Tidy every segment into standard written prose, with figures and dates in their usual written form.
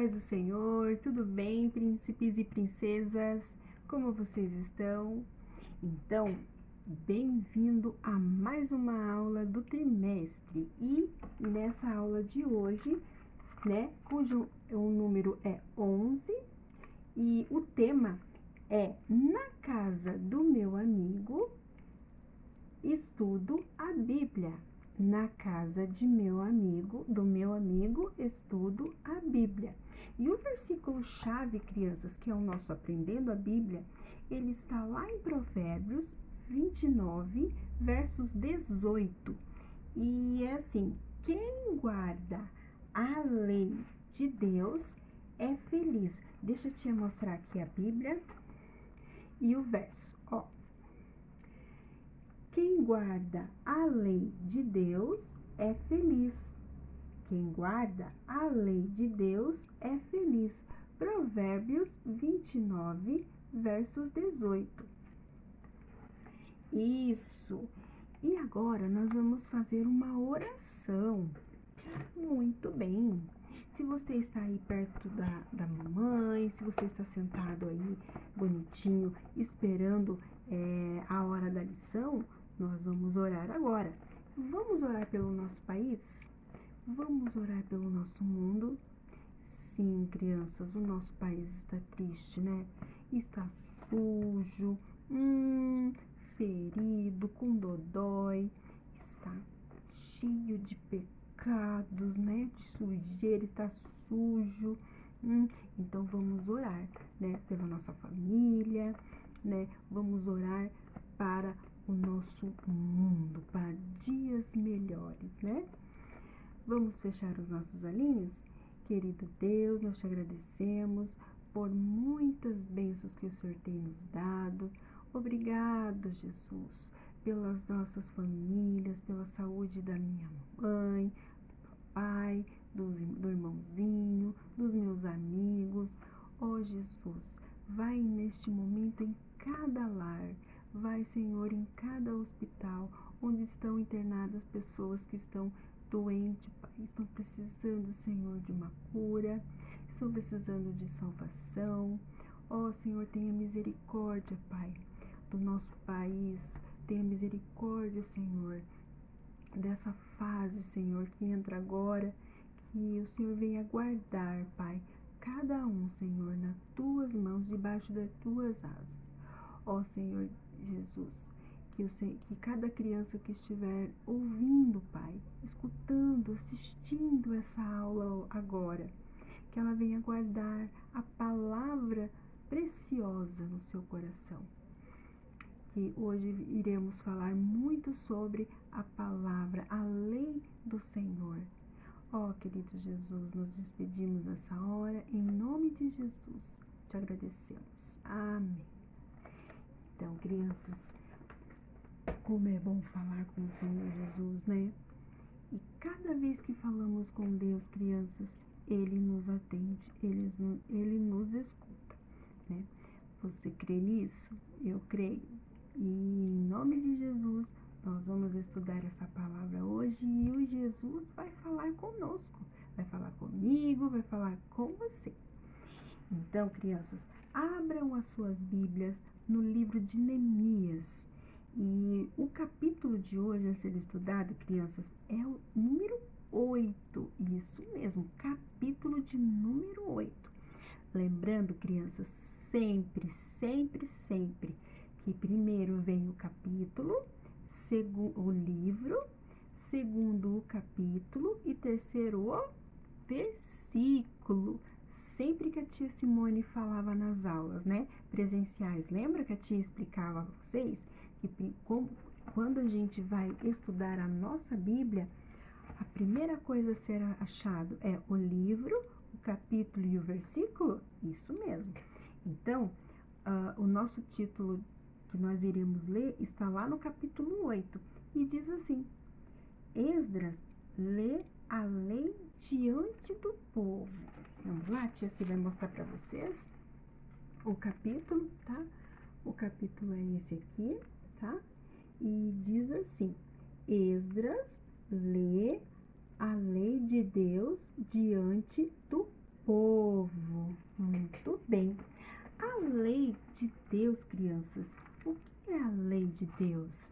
paz do Senhor, tudo bem, príncipes e princesas? Como vocês estão? Então, bem-vindo a mais uma aula do trimestre. E nessa aula de hoje, cujo o número é 11 e o tema é Na Casa do Meu Amigo, Estudo a Bíblia. Na casa de do meu amigo, estudo a Bíblia. E o versículo-chave, crianças, que é o nosso Aprendendo a Bíblia, ele está lá em Provérbios 29, versos 18. E é assim: quem guarda a lei de Deus é feliz. Deixa eu te mostrar aqui a Bíblia e o verso, ó. Quem guarda a lei de Deus é feliz. Quem guarda a lei de Deus é feliz. Provérbios 29, versos 18. Isso. E agora nós vamos fazer uma oração. Muito bem. Se você está aí perto da mamãe, se você está sentado aí bonitinho, esperando a hora da lição, nós vamos orar agora. Vamos orar pelo nosso país? Vamos orar pelo nosso mundo? Sim, crianças, o nosso país está triste, né? Está sujo, ferido, com dodói, está cheio de pecados, né? De sujeira, está sujo. Então vamos orar, né? Pela nossa família, né? Vamos orar para o nosso mundo, para dias melhores, né? Vamos fechar os nossos olhinhos? Querido Deus, nós te agradecemos por muitas bênçãos que o Senhor tem nos dado. Obrigado, Jesus, pelas nossas famílias, pela saúde da minha mãe, do pai, do irmãozinho, dos meus amigos. Ó Jesus, vai neste momento em cada lar. Vai, Senhor, em cada hospital onde estão internadas pessoas que estão doentes, Pai. Estão precisando, Senhor, de uma cura, estão precisando de salvação. Ó, Senhor, tenha misericórdia, Pai, do nosso país. Tenha misericórdia, Senhor, dessa fase, Senhor, que entra agora. Que o Senhor venha guardar, Pai, cada um, Senhor, nas tuas mãos, debaixo das tuas asas. Ó Senhor Jesus, que cada criança que estiver ouvindo, Pai, escutando, assistindo essa aula agora, que ela venha guardar a palavra preciosa no seu coração. Que hoje iremos falar muito sobre a palavra, a lei do Senhor. Ó, querido Jesus, nos despedimos nessa hora, em nome de Jesus, te agradecemos. Amém. Então, crianças, como é bom falar com o Senhor Jesus, né? E cada vez que falamos com Deus, crianças, Ele nos atende, Ele nos escuta, né? Você crê nisso? Eu creio. E em nome de Jesus, nós vamos estudar essa palavra hoje e o Jesus vai falar conosco, vai falar comigo, vai falar com você. Então, crianças, abram as suas Bíblias no livro de Neemias. E o capítulo de hoje a ser estudado, crianças, é o número 8. Isso mesmo, capítulo de número 8. Lembrando, crianças, sempre, sempre, sempre, que primeiro vem o capítulo, segundo o livro, segundo o capítulo e terceiro o versículo. Sempre que a tia Simone falava nas aulas, né, presenciais, lembra que a tia explicava a vocês que quando a gente vai estudar a nossa Bíblia, a primeira coisa a ser achado é o livro, o capítulo e o versículo? Isso mesmo. Então, o nosso título que nós iremos ler está lá no capítulo 8 e diz assim: Esdras lê a lei diante do povo. Vamos lá, a tia se vai mostrar para vocês o capítulo, tá? O capítulo é esse aqui, tá? E diz assim: Esdras lê a lei de Deus diante do povo. Muito bem. A lei de Deus, crianças. O que é a lei de Deus?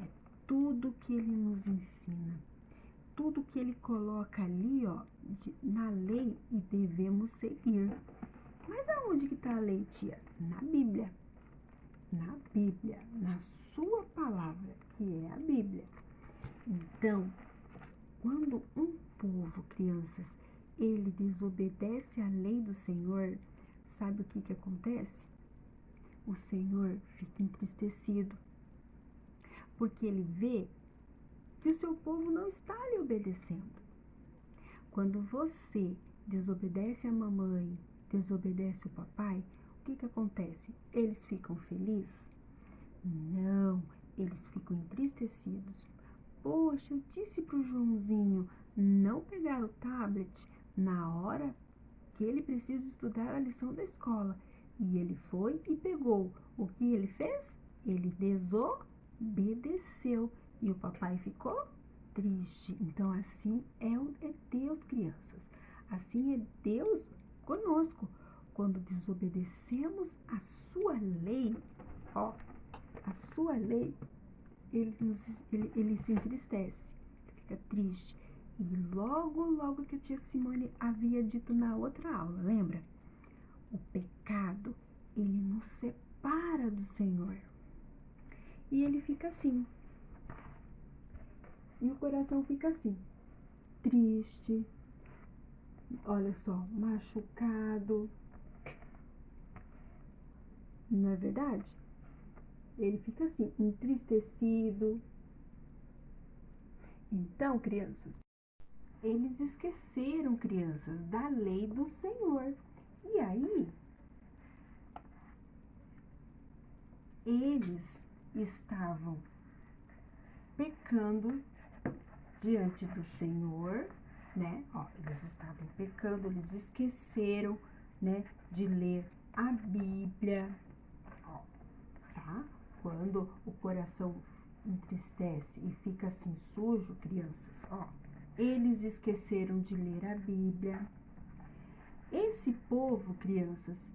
É tudo que ele nos ensina. Tudo que ele coloca ali, ó, na lei e devemos seguir. Mas aonde que está a lei, tia? Na Bíblia. Na Bíblia, na sua palavra, que é a Bíblia. Então, quando um povo, crianças, ele desobedece à lei do Senhor, sabe o que que acontece? O Senhor fica entristecido, porque ele vê que o seu povo não está lhe obedecendo. Quando você desobedece a mamãe, desobedece o papai, o que que acontece? Eles ficam felizes? Não, eles ficam entristecidos. Poxa, eu disse pro Joãozinho não pegar o tablet na hora que ele precisa estudar a lição da escola. E ele foi e pegou. O que ele fez? Ele desobedeceu. E o papai ficou triste. Então, assim é Deus, crianças. Assim é Deus conosco. Quando desobedecemos a sua lei, ó, a sua lei, ele se entristece, fica triste. E logo que a tia Simone havia dito na outra aula, lembra? O pecado, ele nos separa do Senhor. E ele fica assim. E o coração fica assim, triste, olha só, machucado. Não é verdade? Ele fica assim, entristecido. Então, crianças, eles esqueceram, crianças, da lei do Senhor. E aí, eles estavam pecando diante do Senhor, né? Ó, eles estavam pecando, eles esqueceram, né, de ler a Bíblia. Ó, tá? Quando o coração entristece e fica assim sujo, crianças, ó, eles esqueceram de ler a Bíblia. Esse povo, crianças,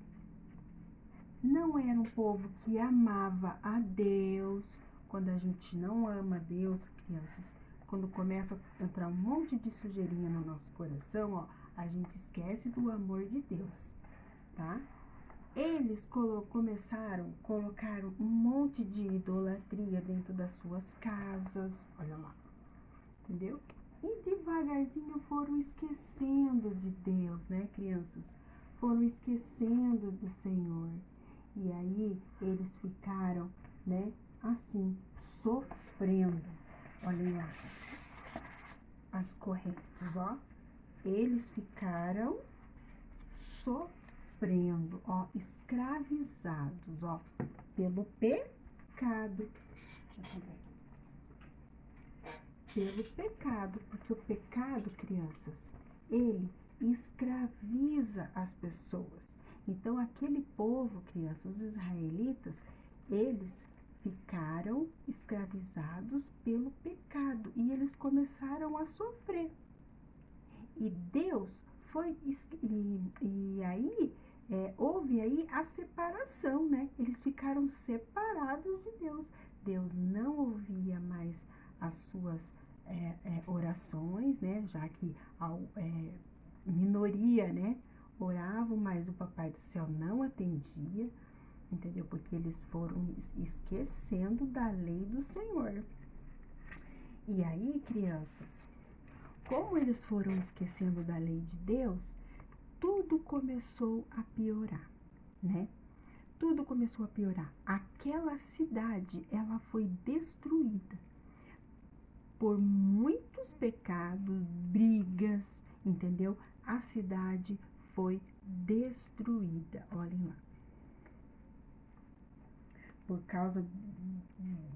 não era um povo que amava a Deus. Quando a gente não ama a Deus, crianças, quando começa a entrar um monte de sujeirinha no nosso coração, ó, a gente esquece do amor de Deus, tá? Eles colocaram um monte de idolatria dentro das suas casas, olha lá, entendeu? E devagarzinho foram esquecendo de Deus, né, crianças? Foram esquecendo do Senhor. E aí eles ficaram, né, assim, sofrendo. Olhem lá, as correntes, ó. Eles ficaram sofrendo, ó, escravizados, ó, pelo pecado. Pelo pecado, porque o pecado, crianças, ele escraviza as pessoas. Então, aquele povo, crianças, os israelitas, eles ficaram escravizados pelo pecado e eles começaram a sofrer. E Deus foi, e aí houve aí a separação, né? Eles ficaram separados de Deus. Deus não ouvia mais as suas orações, né? Já que a minoria, né, oravam, mas o Papai do Céu não atendia, entendeu? Porque eles foram esquecendo da lei do Senhor. E aí, crianças, como eles foram esquecendo da lei de Deus, tudo começou a piorar, né? Tudo começou a piorar. Aquela cidade, ela foi destruída por muitos pecados, brigas, entendeu? A cidade foi destruída, olhem lá. Por causa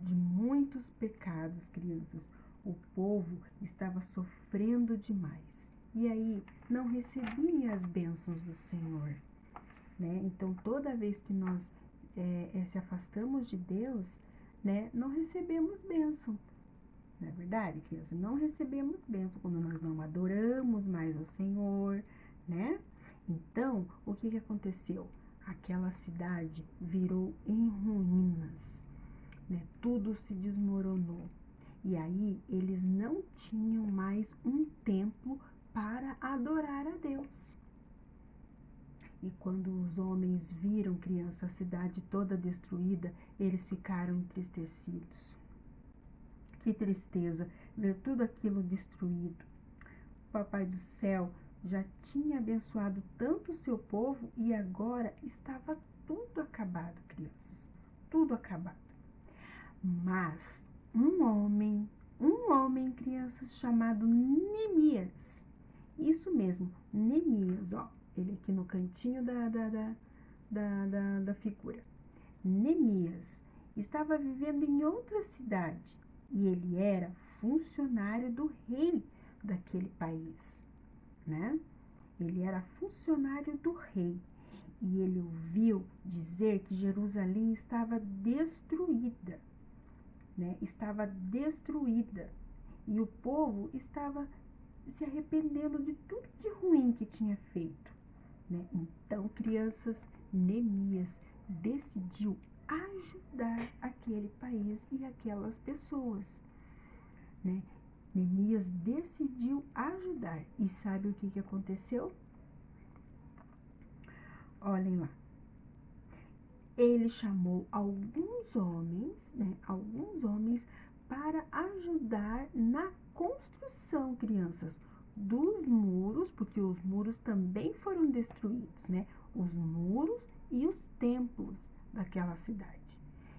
de muitos pecados, crianças, o povo estava sofrendo demais. E aí, não recebia as bênçãos do Senhor, né? Então, toda vez que nós se afastamos de Deus, né, não recebemos bênção. Não é verdade, criança? Não recebemos bênção quando nós não adoramos mais ao Senhor, né? Então, o que aconteceu? Aquela cidade virou em ruínas, né? Tudo se desmoronou. E aí, eles não tinham mais um templo para adorar a Deus. E quando os homens viram, criança, a cidade toda destruída, eles ficaram entristecidos. Que tristeza ver tudo aquilo destruído. O Papai do Céu já tinha abençoado tanto o seu povo e agora estava tudo acabado, crianças. Tudo acabado. Mas um homem, crianças, chamado Neemias. Isso mesmo, Neemias, ó. Ele aqui no cantinho da figura. Neemias estava vivendo em outra cidade e ele era funcionário do rei daquele país, né? Ele era funcionário do rei e ele ouviu dizer que Jerusalém estava destruída, né? Estava destruída e o povo estava se arrependendo de tudo de ruim que tinha feito, né? Então, crianças, Neemias decidiu ajudar aquele país e aquelas pessoas, né? Neemias decidiu ajudar. E sabe o que aconteceu? Olhem lá. Ele chamou alguns homens, né? Alguns homens para ajudar na construção, crianças, dos muros, porque os muros também foram destruídos, né? Os muros e os templos daquela cidade.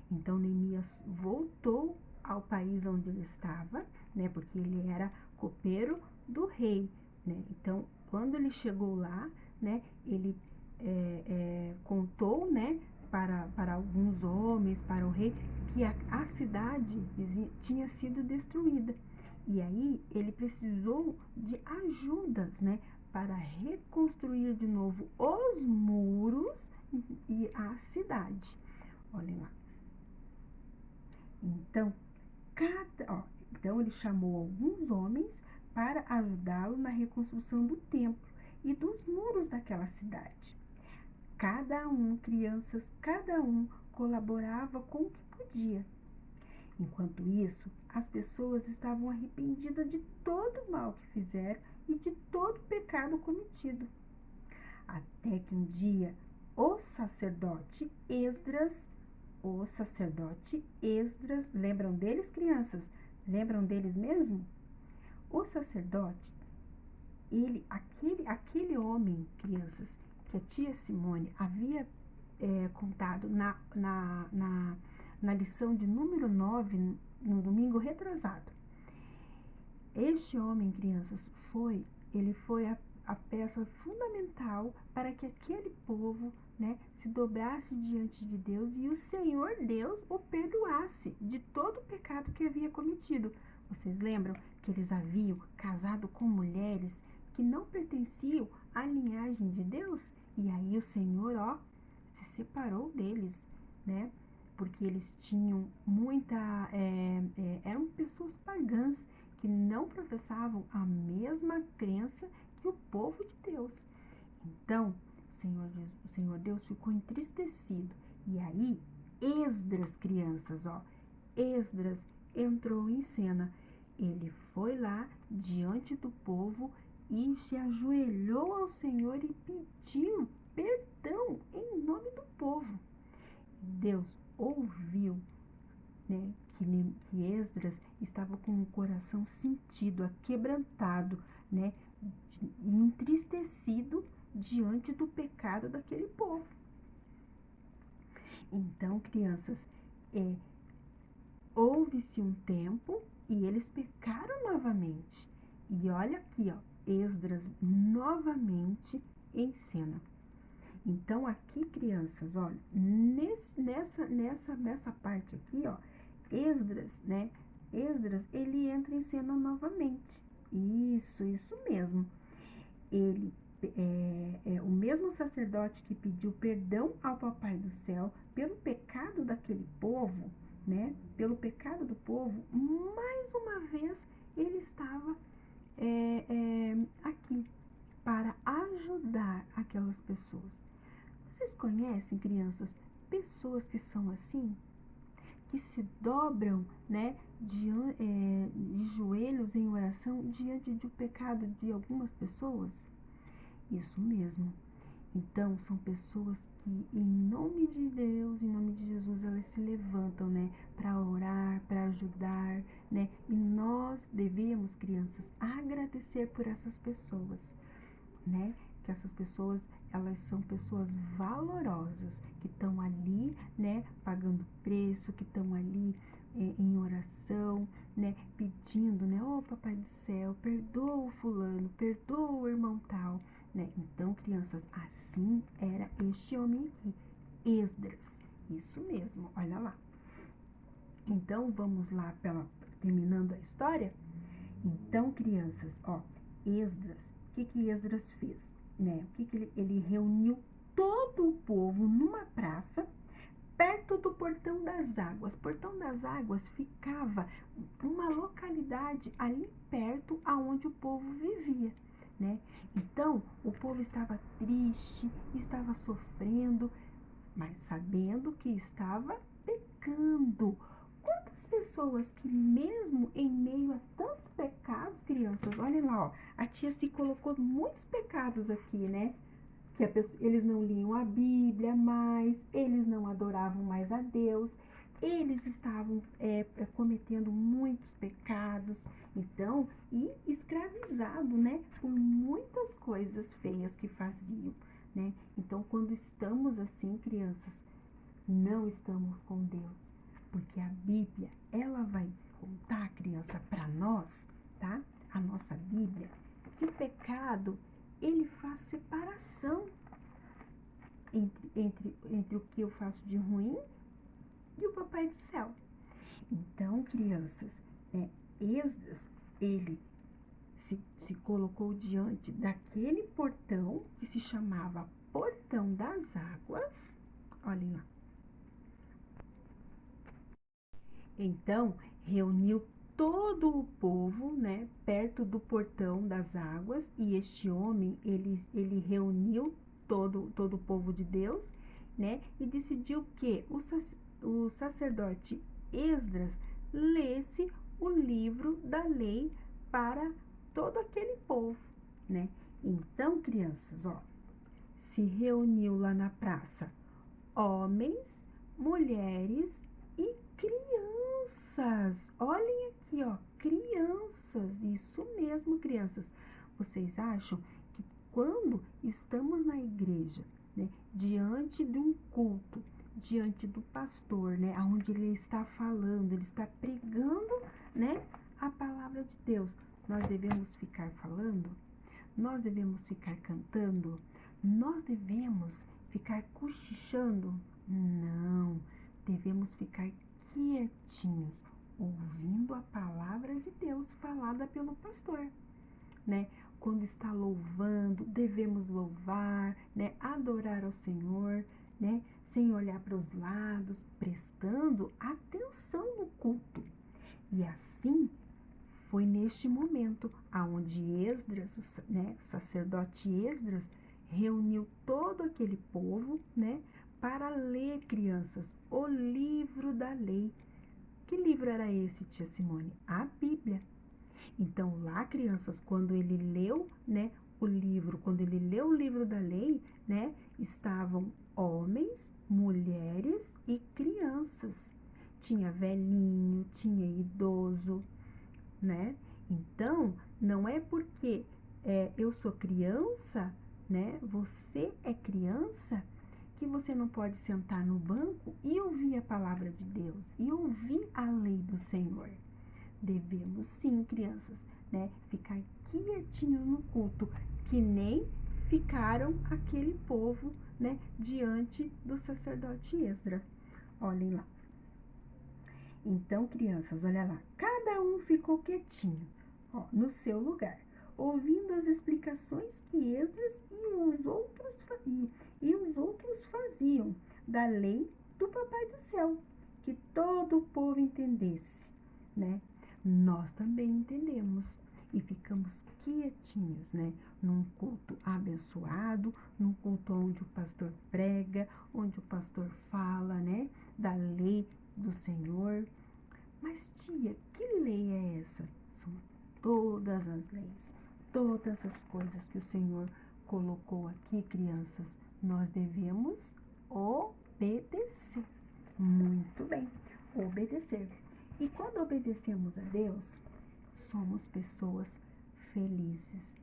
Então, Neemias voltou ao país onde ele estava, né? Porque ele era copeiro do rei, né? Então, quando ele chegou lá, né? Ele contou, né? Para alguns homens, para o rei, que a cidade tinha sido destruída. E aí ele precisou de ajudas, né? Para reconstruir de novo os muros e a cidade. Olhem lá. Então, então ele chamou alguns homens para ajudá-lo na reconstrução do templo e dos muros daquela cidade. Cada um, crianças, cada um colaborava com o que podia. Enquanto isso, as pessoas estavam arrependidas de todo o mal que fizeram e de todo o pecado cometido. Até que um dia, o sacerdote Esdras, lembram deles, crianças? Lembram deles mesmo? O sacerdote, aquele homem, crianças, que a tia Simone havia contado na lição de número 9, no domingo retrasado. Este homem, crianças, ele foi a peça fundamental para que aquele povo, né, se dobrasse diante de Deus e o Senhor Deus o perdoasse de todo o pecado que havia cometido. Vocês lembram que eles haviam casado com mulheres que não pertenciam à linhagem de Deus? E aí o Senhor, se separou deles, né? Porque eles tinham eram pessoas pagãs que não professavam a mesma crença que o povo de Deus. Então, o Senhor Deus ficou entristecido. E aí, Esdras, crianças, Esdras entrou em cena. Ele foi lá diante do povo e se ajoelhou ao Senhor e pediu perdão em nome do povo. Deus ouviu, né, que Esdras estava com o coração sentido, aquebrantado, né, entristecido diante do pecado daquele povo. Então, crianças, houve-se um tempo e eles pecaram novamente. E olha aqui, Esdras novamente em cena. Então, aqui, crianças, olha, nessa parte aqui, Esdras, né? Esdras, ele entra em cena novamente. Isso mesmo. Ele o mesmo sacerdote que pediu perdão ao Papai do Céu pelo pecado daquele povo, né? Pelo pecado do povo, mais uma vez ele estava aqui para ajudar aquelas pessoas. Vocês conhecem, crianças, pessoas que são assim? Que se dobram, né, de joelhos em oração diante do pecado de algumas pessoas? Isso mesmo. Então, são pessoas que, em nome de Deus, em nome de Jesus, elas se levantam, né, para orar, para ajudar, né? E nós devemos, crianças, agradecer por essas pessoas, né? Que essas pessoas, elas são pessoas valorosas, que estão ali, né, pagando preço, que estão ali em oração, né, pedindo, né, ô Papai do Céu, perdoa o fulano, perdoa o irmão tal, né? Então, crianças, assim era este homem aqui, Esdras. Isso mesmo, olha lá. Então, vamos lá, terminando a história. Então, crianças, ó, Esdras, o que Esdras fez? Né? Ele reuniu todo o povo numa praça, perto do Portão das Águas. Portão das Águas ficava uma localidade ali perto aonde o povo vivia, né? Então, o povo estava triste, estava sofrendo, mas sabendo que estava pecando. Quantas pessoas que mesmo em meio a tantos pecados, crianças, olhem lá, ó, a tia se colocou muitos pecados aqui, né? Que eles não liam a Bíblia mais, eles não adoravam mais a Deus, eles estavam cometendo muitos pecados, então, e escravizado, né, por muitas coisas feias que faziam, né? Então, quando estamos assim, crianças, não estamos com Deus, porque a Bíblia, ela vai contar, criança, para nós, tá? A nossa Bíblia, que o pecado, ele faz separação entre o que eu faço de ruim e o Papai do Céu. Então, crianças, Esdras, ele se colocou diante daquele portão que se chamava Portão das Águas. Olhem lá. Então, reuniu todo o povo, né, perto do Portão das Águas, e este homem, ele reuniu todo o povo de Deus, né, e decidiu que o sacerdote Esdras lesse o livro da lei para todo aquele povo, né? Então, crianças, ó, se reuniu lá na praça homens, mulheres e crianças. Olhem aqui, ó, crianças. Isso mesmo, crianças. Vocês acham que quando estamos na igreja, né, diante de um culto, diante do pastor, né, onde ele está falando, ele está pregando, né, a palavra de Deus, nós devemos ficar falando? Nós devemos ficar cantando? Nós devemos ficar cochichando? Não, devemos ficar quietinhos, ouvindo a palavra de Deus falada pelo pastor, né? Quando está louvando, devemos louvar, né? Adorar ao Senhor, né? Sem olhar para os lados, prestando atenção no culto. E assim foi neste momento aonde Esdras, né, sacerdote Esdras, reuniu todo aquele povo, né, para ler, crianças, o livro da lei. Que livro era esse, tia Simone? A Bíblia. Então, lá, crianças, quando ele leu, né, quando ele leu o livro da lei, né, estavam homens, mulheres e crianças. Tinha velhinho, tinha idoso, né? Então, não é porque eu sou criança, né? Você é criança, que você não pode sentar no banco e ouvir a palavra de Deus e ouvir a lei do Senhor. Devemos sim, crianças, né? Ficar quietinhos no culto, que nem ficaram aquele povo, né? Diante do sacerdote Esdras. Olhem lá. Então, crianças, olha lá, cada um ficou quietinho, ó, no seu lugar, ouvindo as explicações que Esdras e os outros faziam da lei do Papai do Céu, que todo o povo entendesse, né? Nós também entendemos e ficamos quietinhos certinhos, né? Num culto abençoado, num culto onde o pastor prega, onde o pastor fala, né? Da lei do Senhor. Mas, tia, que lei é essa? São todas as leis, todas as coisas que o Senhor colocou aqui, crianças, nós devemos obedecer. Muito bem, obedecer. E quando obedecemos a Deus, somos pessoas felizes,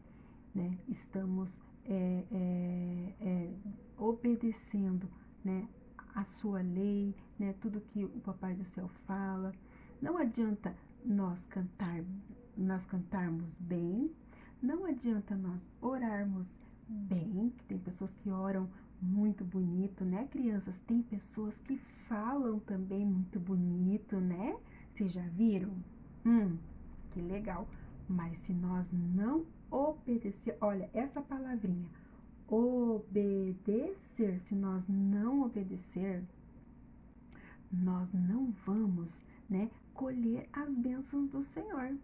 né? Estamos obedecendo, né, a sua lei, né, tudo que o Papai do Céu fala. Não adianta nós cantarmos bem, não adianta nós orarmos bem, que tem pessoas que oram muito bonito, né, crianças? Tem pessoas que falam também muito bonito, né? Vocês já viram? Que legal. Mas se nós não obedecer, olha, essa palavrinha, obedecer, se nós não obedecer, nós não vamos, né, colher as bênçãos do Senhor.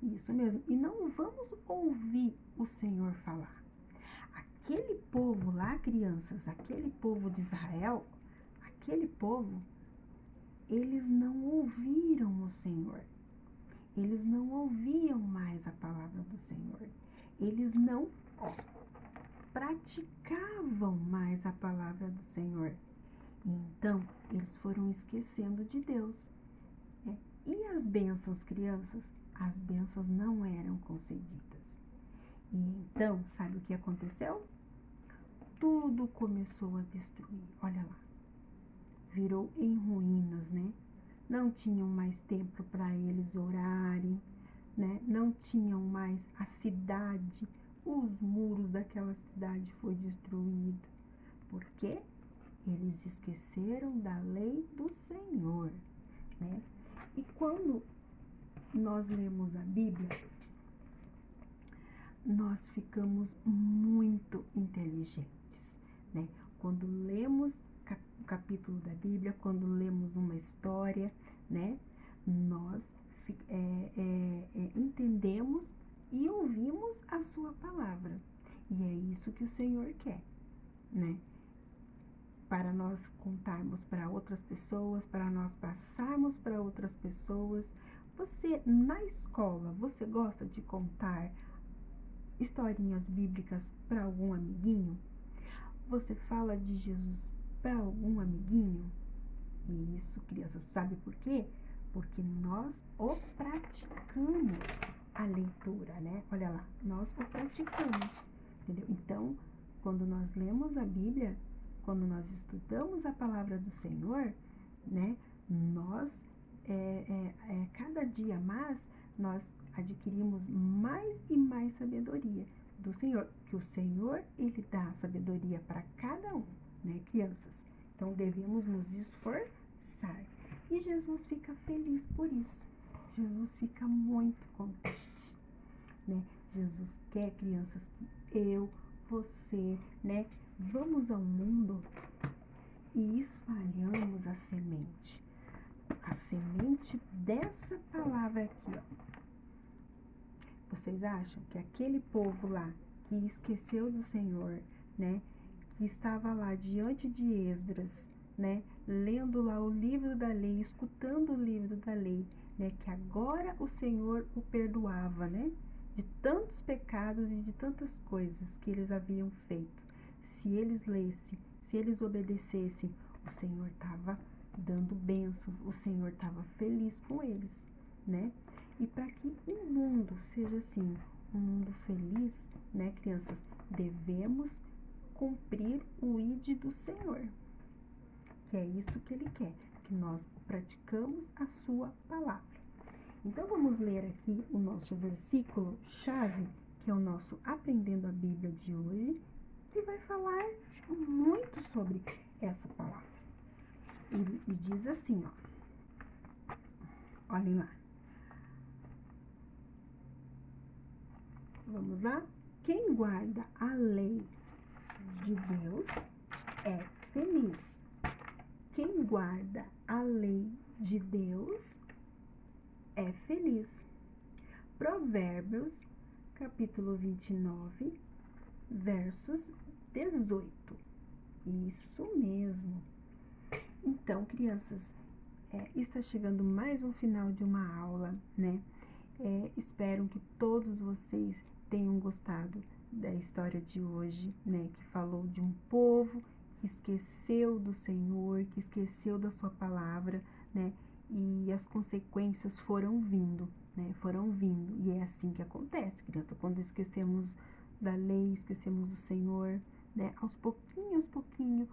Isso mesmo. E não vamos ouvir o Senhor falar. Aquele povo lá, crianças, aquele povo de Israel, aquele povo, eles não ouviram o Senhor. Eles não ouviam mais a palavra do Senhor. Eles não praticavam mais a palavra do Senhor. E então, eles foram esquecendo de Deus. E as bênçãos, crianças? As bênçãos não eram concedidas. E então, sabe o que aconteceu? Tudo começou a destruir. Olha lá. Virou em ruínas, né? Não tinham mais tempo para eles orarem, né? Não tinham mais a cidade, os muros daquela cidade foi destruído. Por quê? Eles esqueceram da lei do Senhor, né? E quando nós lemos a Bíblia, nós ficamos muito inteligentes, né? Quando lemos o capítulo da Bíblia, quando lemos uma história, né? Nós entendemos e ouvimos a sua palavra. E é isso que o Senhor quer, né? Para nós contarmos para outras pessoas, para nós passarmos para outras pessoas. Você, na escola, você gosta de contar historinhas bíblicas para algum amiguinho? Você fala de Jesus para algum amiguinho? E isso, crianças, sabe por quê? Porque nós o praticamos a leitura, né? Olha lá, nós o praticamos, entendeu? Então, quando nós lemos a Bíblia, quando nós estudamos a palavra do Senhor, né? Nós, cada dia mais, nós adquirimos mais e mais sabedoria do Senhor, que o Senhor, Ele dá sabedoria para cada um, né, crianças? Então, devemos nos esforçar. E Jesus fica feliz por isso. Jesus fica muito contente, né? Jesus quer, crianças, que eu, você, né, vamos ao mundo e espalhamos a semente dessa palavra aqui, ó. Vocês acham que aquele povo lá que esqueceu do Senhor, né, que estava lá diante de Esdras, né, lendo lá o livro da lei, escutando o livro da lei, né, que agora o Senhor o perdoava, né, de tantos pecados e de tantas coisas que eles haviam feito. Se eles lessem, se eles obedecessem, o Senhor estava dando bênção, o Senhor estava feliz com eles, né? E para que o mundo seja assim, um mundo feliz, né, crianças, devemos cumprir o ID do Senhor, que é isso que Ele quer, que nós praticamos a sua palavra. Então, vamos ler aqui o nosso versículo chave, que é o nosso Aprendendo a Bíblia de hoje, que vai falar muito sobre essa palavra. E diz assim, ó, olhem lá. Vamos lá? Quem guarda a lei de Deus é feliz. Quem guarda a lei de Deus é feliz. Provérbios capítulo 29, versos 18. Isso mesmo. Então, crianças, está chegando mais um final de uma aula, né? Espero que todos vocês tenham gostado da história de hoje, né? Que falou de um povo que esqueceu do Senhor, que esqueceu da sua palavra, né? E as consequências foram vindo, né? Foram vindo. E é assim que acontece, criança, quando esquecemos da lei, esquecemos do Senhor, né? Aos pouquinho,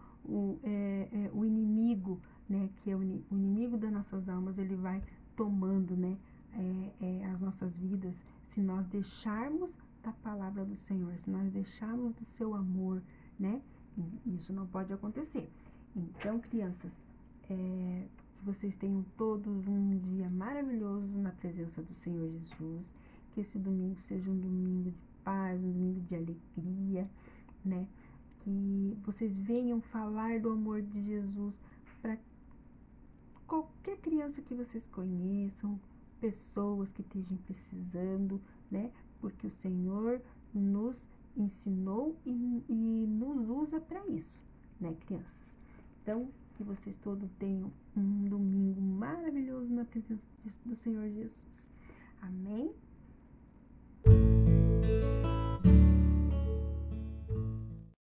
o inimigo, né? Que é o inimigo das nossas almas, ele vai tomando, né? As nossas vidas, se nós deixarmos da palavra do Senhor, se nós deixarmos do seu amor, né? Isso não pode acontecer. Então, crianças, que vocês tenham todos um dia maravilhoso na presença do Senhor Jesus, que esse domingo seja um domingo de paz, um domingo de alegria, né? Que vocês venham falar do amor de Jesus para qualquer criança que vocês conheçam, pessoas que estejam precisando, né? Porque o Senhor nos ensinou e nos usa para isso, né, crianças? Então, que vocês todos tenham um domingo maravilhoso na presença do Senhor Jesus. Amém?